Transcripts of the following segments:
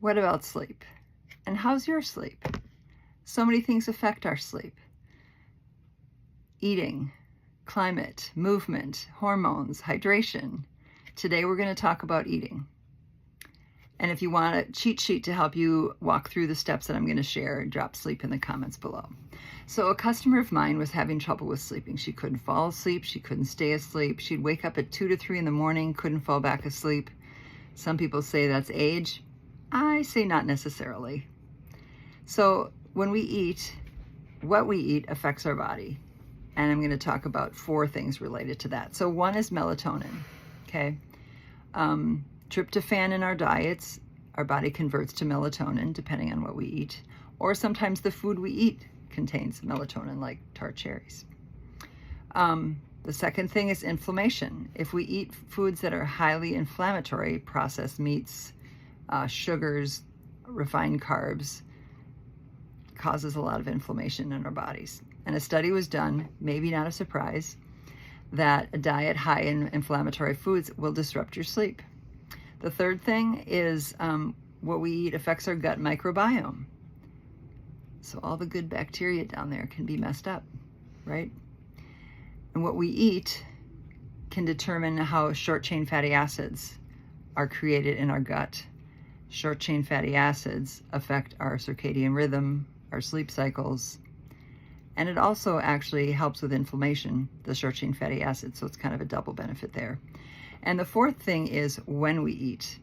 What about sleep? And how's your sleep? So many things affect our sleep. Eating, climate, movement, hormones, hydration. Today we're going to talk about eating. And if you want a cheat sheet to help you walk through the steps that I'm going to share, drop sleep in the comments below. So a customer of mine was having trouble with sleeping. She couldn't fall asleep. She couldn't stay asleep. She'd wake up at 2 to 3 in the morning, couldn't fall back asleep. Some people say that's age. I say not necessarily. So when we eat, what we eat affects our body. And I'm going to talk about 4 things related to that. So one is melatonin, okay? Tryptophan in our diets, our body converts to melatonin depending on what we eat. Or sometimes the food we eat contains melatonin, like tart cherries. The second thing is inflammation. If we eat foods that are highly inflammatory, processed meats, sugars, refined carbs, causes a lot of inflammation in our bodies. And a study was done, maybe not a surprise, that a diet high in inflammatory foods will disrupt your sleep. The third thing is what we eat affects our gut microbiome. So all the good bacteria down there can be messed up, right? And what we eat can determine how short-chain fatty acids are created in our gut. Short-chain fatty acids affect our circadian rhythm, our sleep cycles, and it also actually helps with inflammation, the short-chain fatty acids, so it's kind of a double benefit there. And the fourth thing is when we eat.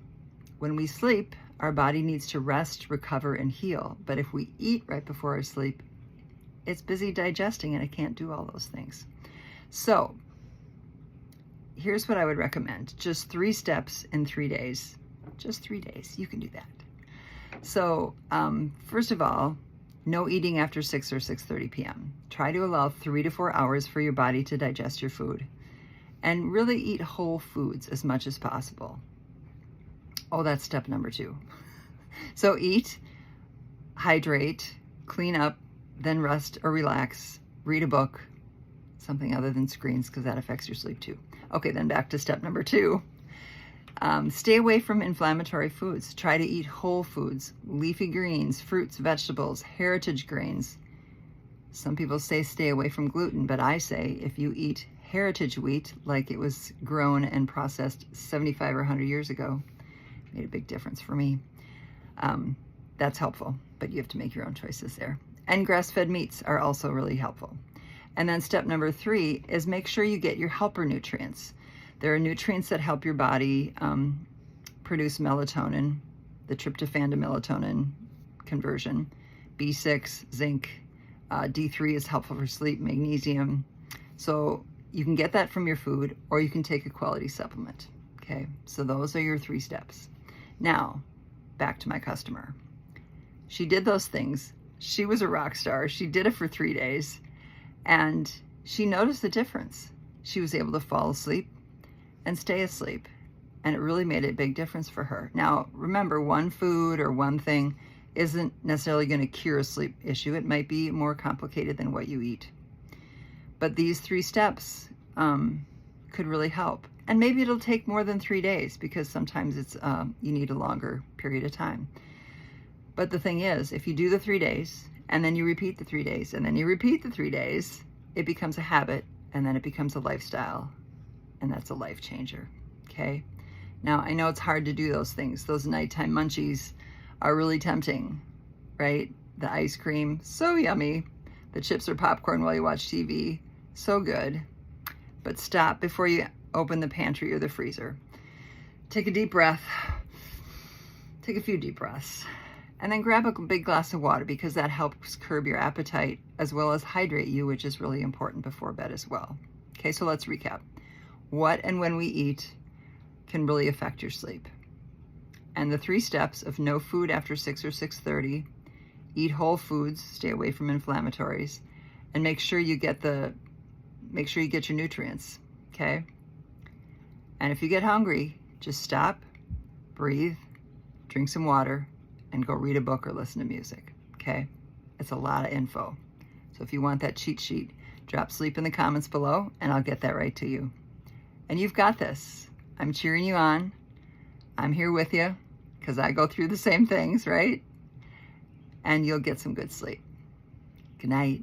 When we sleep, our body needs to rest, recover, and heal. But if we eat right before our sleep, it's busy digesting and it can't do all those things. So here's what I would recommend. Just 3 steps in 3 days. Just 3 days, you can do that. So first of all, no eating after 6 or 6:30 p.m. Try to allow 3 to 4 hours for your body to digest your food. And really eat whole foods as much as possible. Oh, that's step number 2. So eat, hydrate, clean up, then rest or relax, read a book, something other than screens because that affects your sleep too. Okay, then back to step number 2. Stay away from inflammatory foods. Try to eat whole foods, leafy greens, fruits, vegetables, heritage grains. Some people say stay away from gluten, but I say if you eat heritage wheat like it was grown and processed 75 or 100 years ago, it made a big difference for me. That's helpful, but you have to make your own choices there. And grass-fed meats are also really helpful. And then step number 3 is make sure you get your helper nutrients. There are nutrients that help your body produce melatonin, the tryptophan to melatonin conversion, B6, zinc, D3 is helpful for sleep, magnesium. So you can get that from your food or you can take a quality supplement, okay? So those are your 3 steps. Now, back to my customer. She did those things. She was a rock star. She did it for 3 days and she noticed the difference. She was able to fall asleep and stay asleep. And it really made a big difference for her. Now, remember, one food or one thing isn't necessarily going to cure a sleep issue. It might be more complicated than what you eat. But these 3 steps could really help. And maybe it'll take more than 3 days because sometimes it's you need a longer period of time. But the thing is, if you do the 3 days and then you repeat the 3 days and then you repeat the 3 days, it becomes a habit and then it becomes a lifestyle. And that's a life changer, okay? Now, I know it's hard to do those things. Those nighttime munchies are really tempting, right? The ice cream, so yummy. The chips or popcorn while you watch TV, so good. But stop before you open the pantry or the freezer. Take a deep breath. Take a few deep breaths. And then grab a big glass of water because that helps curb your appetite as well as hydrate you, which is really important before bed as well. Okay, so let's recap. What and when we eat can really affect your sleep. And the 3 steps of no food after 6 or 6:30, eat whole foods, stay away from inflammatories, and make sure you get your nutrients, okay? And if you get hungry, just stop, breathe, drink some water, and go read a book or listen to music, okay? It's a lot of info. So if you want that cheat sheet, drop sleep in the comments below and I'll get that right to you. And you've got this. I'm cheering you on. I'm here with you. because I go through the same things, right? And you'll get some good sleep. Good night.